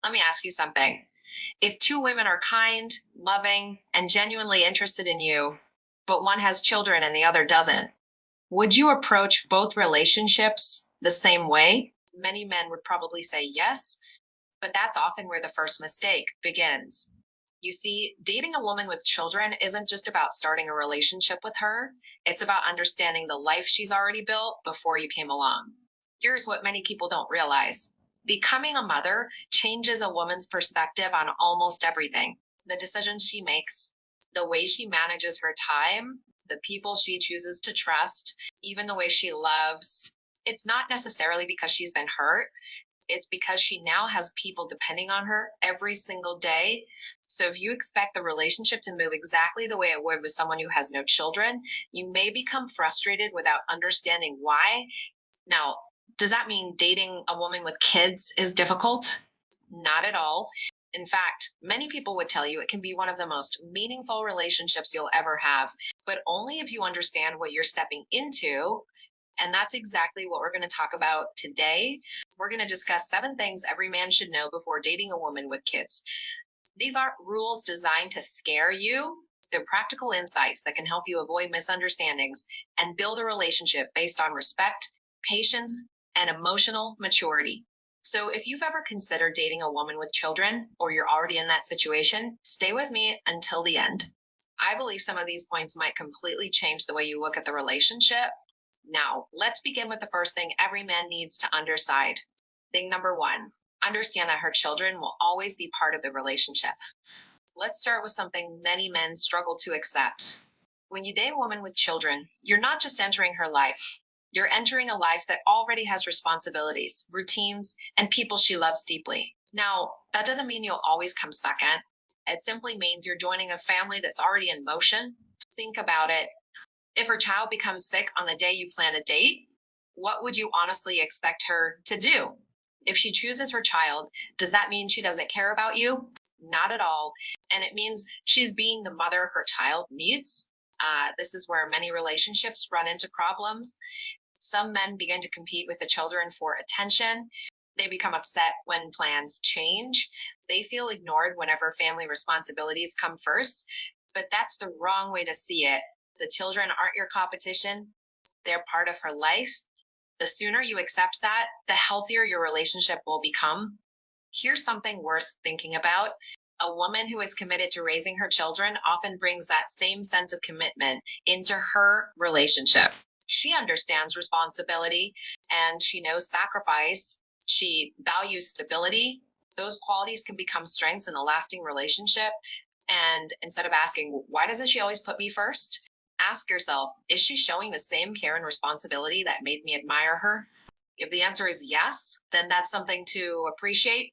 Let me ask you something. If two women are kind, loving, and genuinely interested in you, but one has children and the other doesn't, would you approach both relationships the same way? Many men would probably say yes, but that's often where the first mistake begins. You see, dating a woman with children isn't just about starting a relationship with her, it's about understanding the life she's already built before you came along. Here's what many people don't realize: becoming a mother changes a woman's perspective on almost everything. The decisions she makes, the way she manages her time, the people she chooses to trust, even the way she loves. It's not necessarily because she's been hurt. It's because she now has people depending on her every single day. So if you expect the relationship to move exactly the way it would with someone who has no children, you may become frustrated without understanding why. Now, does that mean dating a woman with kids is difficult? Not at all. In fact, many people would tell you it can be one of the most meaningful relationships you'll ever have, but only if you understand what you're stepping into. And that's exactly what we're going to talk about today. We're going to discuss 7 things every man should know before dating a woman with kids. These aren't rules designed to scare you. They're practical insights that can help you avoid misunderstandings and build a relationship based on respect, patience, and emotional maturity. So if you've ever considered dating a woman with children, or you're already in that situation, stay with me until the end. I believe some of these points might completely change the way you look at the relationship. Now, let's begin with the first thing every man needs to understand. Thing number 1, understand that her children will always be part of the relationship. Let's start with something many men struggle to accept. When you date a woman with children, you're not just entering her life. You're entering a life that already has responsibilities, routines, and people she loves deeply. Now, that doesn't mean you'll always come second. It simply means you're joining a family that's already in motion. Think about it. If her child becomes sick on the day you plan a date, what would you honestly expect her to do? If she chooses her child, does that mean she doesn't care about you? Not at all. And it means she's being the mother her child needs. This is where many relationships run into problems. Some men begin to compete with the children for attention. They become upset when plans change. They feel ignored whenever family responsibilities come first. But that's the wrong way to see it. The children aren't your competition. They're part of her life. The sooner you accept that, the healthier your relationship will become. Here's something worth thinking about. A woman who is committed to raising her children often brings that same sense of commitment into her relationship. She understands responsibility and she knows sacrifice. She values stability. Those qualities can become strengths in a lasting relationship. And instead of asking, why doesn't she always put me first? Ask yourself, is she showing the same care and responsibility that made me admire her? If the answer is yes, then that's something to appreciate.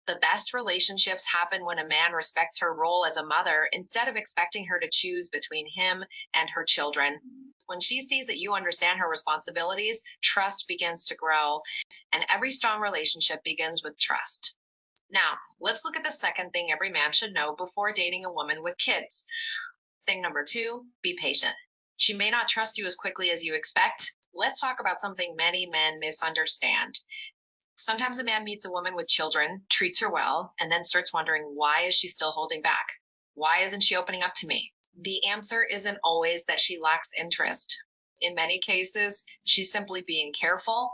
The best relationships happen when a man respects her role as a mother instead of expecting her to choose between him and her children. When she sees that you understand her responsibilities, trust begins to grow, and every strong relationship begins with trust. Now, let's look at the second thing every man should know before dating a woman with kids. Thing number 2, be patient. She may not trust you as quickly as you expect. Let's talk about something many men misunderstand. Sometimes a man meets a woman with children, treats her well, and then starts wondering, why is she still holding back? Why isn't she opening up to me? The answer isn't always that she lacks interest. In many cases, she's simply being careful.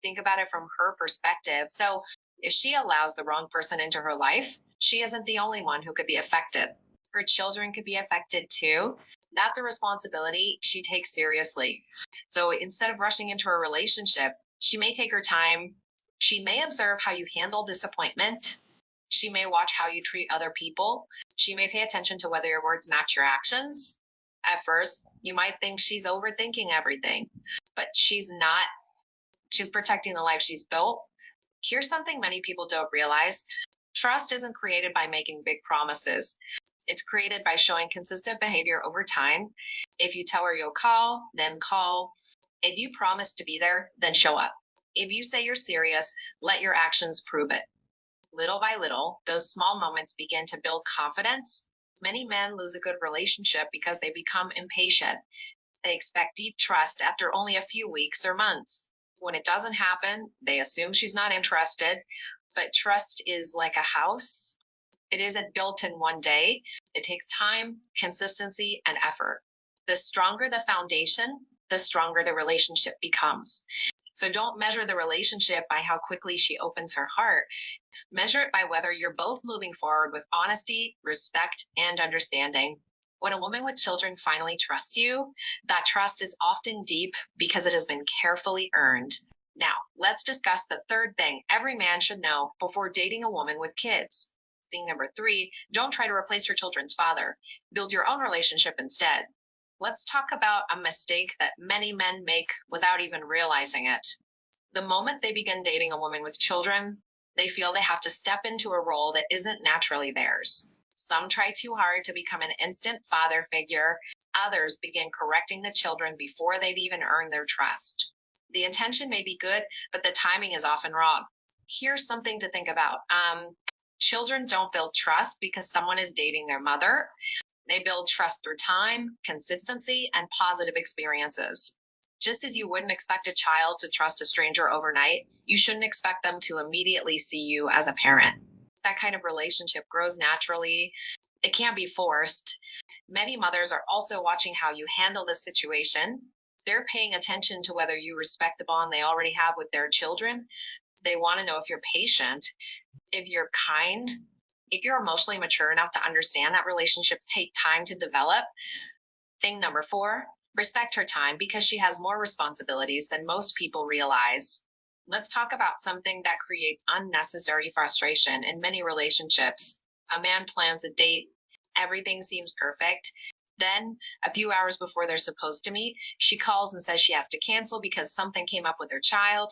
Think about it from her perspective. So if she allows the wrong person into her life, she isn't the only one who could be affected. Her children could be affected too. That's a responsibility she takes seriously. So instead of rushing into a relationship, she may take her time. She may observe how you handle disappointment. She may watch how you treat other people. She may pay attention to whether your words match your actions. At first, you might think she's overthinking everything, but she's not. She's protecting the life she's built. Here's something many people don't realize. Trust isn't created by making big promises. It's created by showing consistent behavior over time. If you tell her you'll call, then call. If you promise to be there, then show up. If you say you're serious, let your actions prove it. Little by little, those small moments begin to build confidence. Many men lose a good relationship because they become impatient. They expect deep trust after only a few weeks or months. When it doesn't happen, they assume she's not interested. But trust is like a house. It isn't built in one day. It takes time, consistency, and effort. The stronger the foundation, the stronger the relationship becomes. So don't measure the relationship by how quickly she opens her heart. Measure it by whether you're both moving forward with honesty, respect, and understanding. When a woman with children finally trusts you, that trust is often deep because it has been carefully earned. Now, let's discuss the third thing every man should know before dating a woman with kids. Thing number 3, don't try to replace your children's father. Build your own relationship instead. Let's talk about a mistake that many men make without even realizing it. The moment they begin dating a woman with children, they feel they have to step into a role that isn't naturally theirs. Some try too hard to become an instant father figure. Others begin correcting the children before they've even earned their trust. The intention may be good, but the timing is often wrong. Here's something to think about. Children don't build trust because someone is dating their mother. They build trust through time, consistency, and positive experiences. Just as you wouldn't expect a child to trust a stranger overnight, you shouldn't expect them to immediately see you as a parent. That kind of relationship grows naturally. It can't be forced. Many mothers are also watching how you handle this situation. They're paying attention to whether you respect the bond they already have with their children. They want to know if you're patient, if you're kind, if you're emotionally mature enough to understand that relationships take time to develop. Thing number 4, respect her time because she has more responsibilities than most people realize. Let's talk about something that creates unnecessary frustration in many relationships. A man plans a date, everything seems perfect. Then, a few hours before they're supposed to meet, she calls and says she has to cancel because something came up with her child.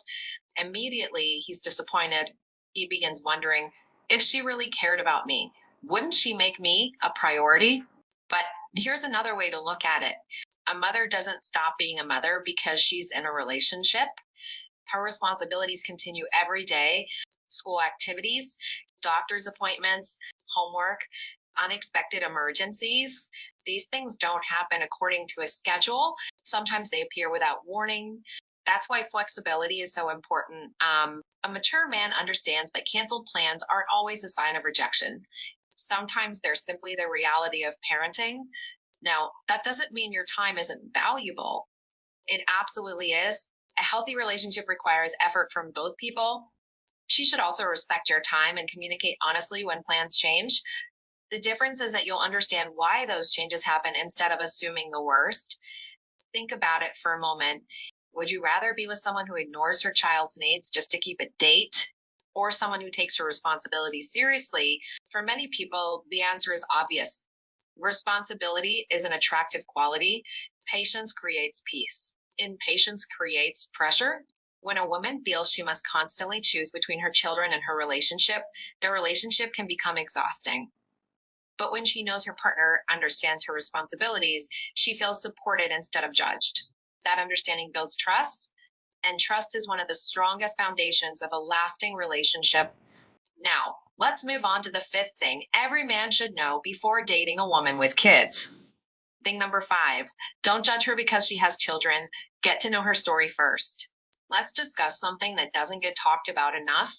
Immediately, he's disappointed. He begins wondering, if she really cared about me, wouldn't she make me a priority? But here's another way to look at it. A mother doesn't stop being a mother because she's in a relationship. Her responsibilities continue every day. School activities, doctor's appointments, homework, unexpected emergencies. These things don't happen according to a schedule. Sometimes they appear without warning. That's why flexibility is so important. A mature man understands that canceled plans aren't always a sign of rejection. Sometimes they're simply the reality of parenting. Now, that doesn't mean your time isn't valuable. It absolutely is. A healthy relationship requires effort from both people. She should also respect your time and communicate honestly when plans change. The difference is that you'll understand why those changes happen instead of assuming the worst. Think about it for a moment. Would you rather be with someone who ignores her child's needs just to keep a date, or someone who takes her responsibilities seriously? For many people, the answer is obvious. Responsibility is an attractive quality. Patience creates peace. Impatience creates pressure. When a woman feels she must constantly choose between her children and her relationship, the relationship can become exhausting. But when she knows her partner understands her responsibilities, she feels supported instead of judged. That understanding builds trust, and trust is one of the strongest foundations of a lasting relationship. Now, let's move on to the 5th thing every man should know before dating a woman with kids. Thing number 5, don't judge her because she has children. Get to know her story first. Let's discuss something that doesn't get talked about enough.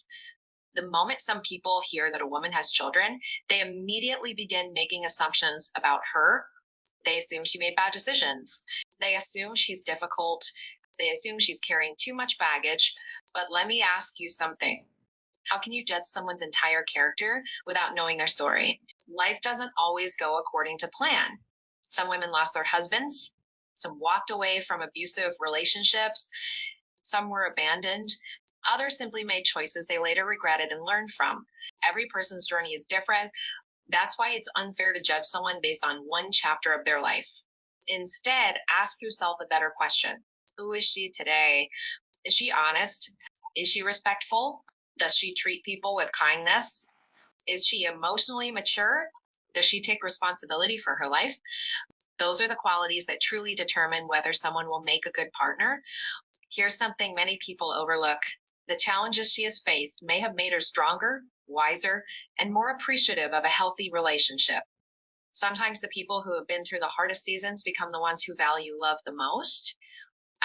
The moment some people hear that a woman has children, they immediately begin making assumptions about her. They assume she made bad decisions. They assume she's difficult. They assume she's carrying too much baggage. But let me ask you something. How can you judge someone's entire character without knowing their story? Life doesn't always go according to plan. Some women lost their husbands. Some walked away from abusive relationships. Some were abandoned. Others simply made choices they later regretted and learned from. Every person's journey is different. That's why it's unfair to judge someone based on one chapter of their life. Instead, ask yourself a better question. Who is she today? Is she honest? Is she respectful? Does she treat people with kindness? Is she emotionally mature? Does she take responsibility for her life? Those are the qualities that truly determine whether someone will make a good partner. Here's something many people overlook. The challenges she has faced may have made her stronger, wiser, and more appreciative of a healthy relationship. Sometimes the people who have been through the hardest seasons become the ones who value love the most.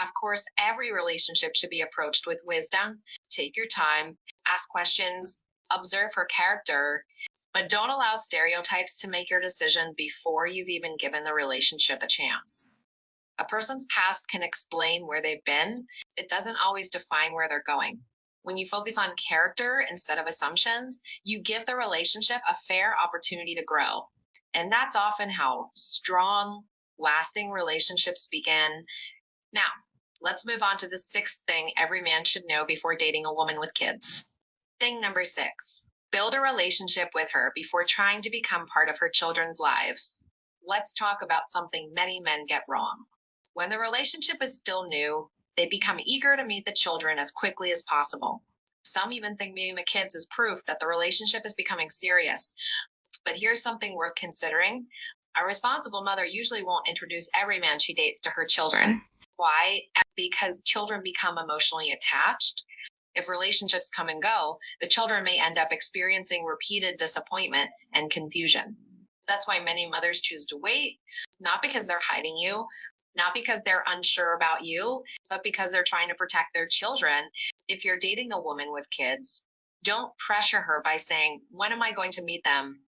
Of course, every relationship should be approached with wisdom. Take your time, ask questions, Observe her character, but don't allow stereotypes to make your decision before you've even given the relationship a chance. A person's past can explain where they've been. It doesn't always define where they're going. When you focus on character instead of assumptions, you give the relationship a fair opportunity to grow. And that's often how strong, lasting relationships begin. Now, let's move on to the sixth thing every man should know before dating a woman with kids. Thing number 6, build a relationship with her before trying to become part of her children's lives. Let's talk about something many men get wrong. When the relationship is still new, they become eager to meet the children as quickly as possible. Some even think meeting the kids is proof that the relationship is becoming serious. But here's something worth considering. A responsible mother usually won't introduce every man she dates to her children. Why? Because children become emotionally attached. If relationships come and go, the children may end up experiencing repeated disappointment and confusion. That's why many mothers choose to wait, not because they're hiding you, not because they're unsure about you, but because they're trying to protect their children. If you're dating a woman with kids, don't pressure her by saying, when am I going to meet them?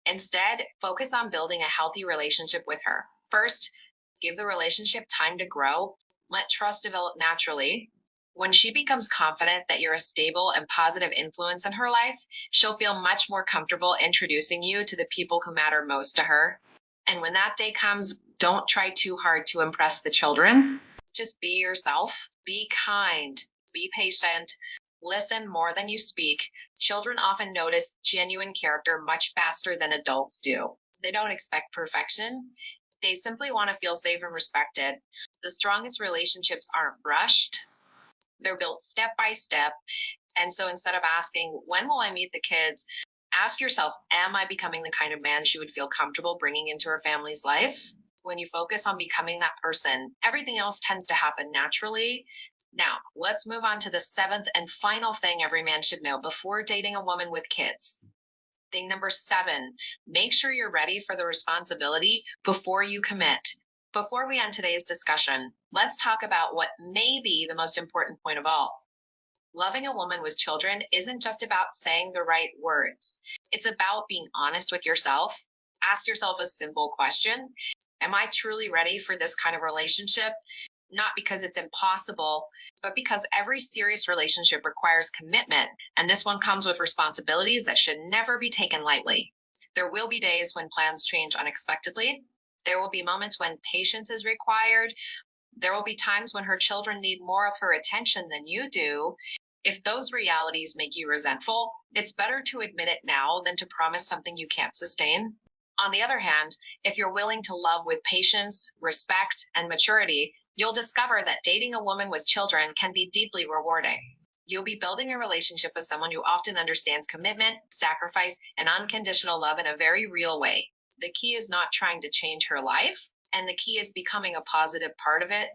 Instead, focus on building a healthy relationship with her. First, give the relationship time to grow. Let trust develop naturally. When she becomes confident that you're a stable and positive influence in her life, she'll feel much more comfortable introducing you to the people who matter most to her. And when that day comes, don't try too hard to impress the children. Just be yourself. Be kind. Be patient. Listen more than you speak. Children often notice genuine character much faster than adults do. They don't expect perfection. They simply want to feel safe and respected. The strongest relationships aren't rushed. They're built step by step. And so instead of asking, when will I meet the kids? Ask yourself, am I becoming the kind of man she would feel comfortable bringing into her family's life? When you focus on becoming that person, everything else tends to happen naturally. Now, let's move on to the 7th and final thing every man should know before dating a woman with kids. Thing number 7, make sure you're ready for the responsibility before you commit. Before we end today's discussion, let's talk about what may be the most important point of all. Loving a woman with children isn't just about saying the right words. It's about being honest with yourself. Ask yourself a simple question. Am I truly ready for this kind of relationship? Not because it's impossible, but because every serious relationship requires commitment, and this one comes with responsibilities that should never be taken lightly. There will be days when plans change unexpectedly. There will be moments when patience is required. There will be times when her children need more of her attention than you do. If those realities make you resentful, it's better to admit it now than to promise something you can't sustain. On the other hand, if you're willing to love with patience, respect, and maturity, you'll discover that dating a woman with children can be deeply rewarding. You'll be building a relationship with someone who often understands commitment, sacrifice, and unconditional love in a very real way. The key is not trying to change her life, and the key is becoming a positive part of it.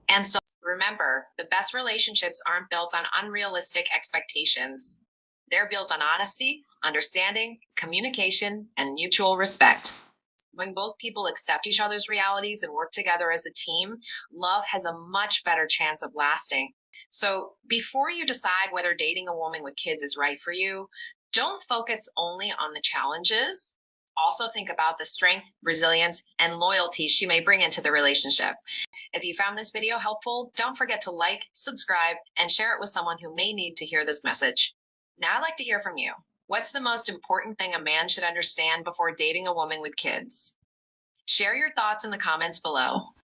And so remember, the best relationships aren't built on unrealistic expectations. They're built on honesty, understanding, communication, and mutual respect. When both people accept each other's realities and work together as a team, love has a much better chance of lasting. So before you decide whether dating a woman with kids is right for you, don't focus only on the challenges. Also think about the strength, resilience, and loyalty she may bring into the relationship. If you found this video helpful, don't forget to like, subscribe, and share it with someone who may need to hear this message. Now I'd like to hear from you. What's the most important thing a man should understand before dating a woman with kids? Share your thoughts in the comments below.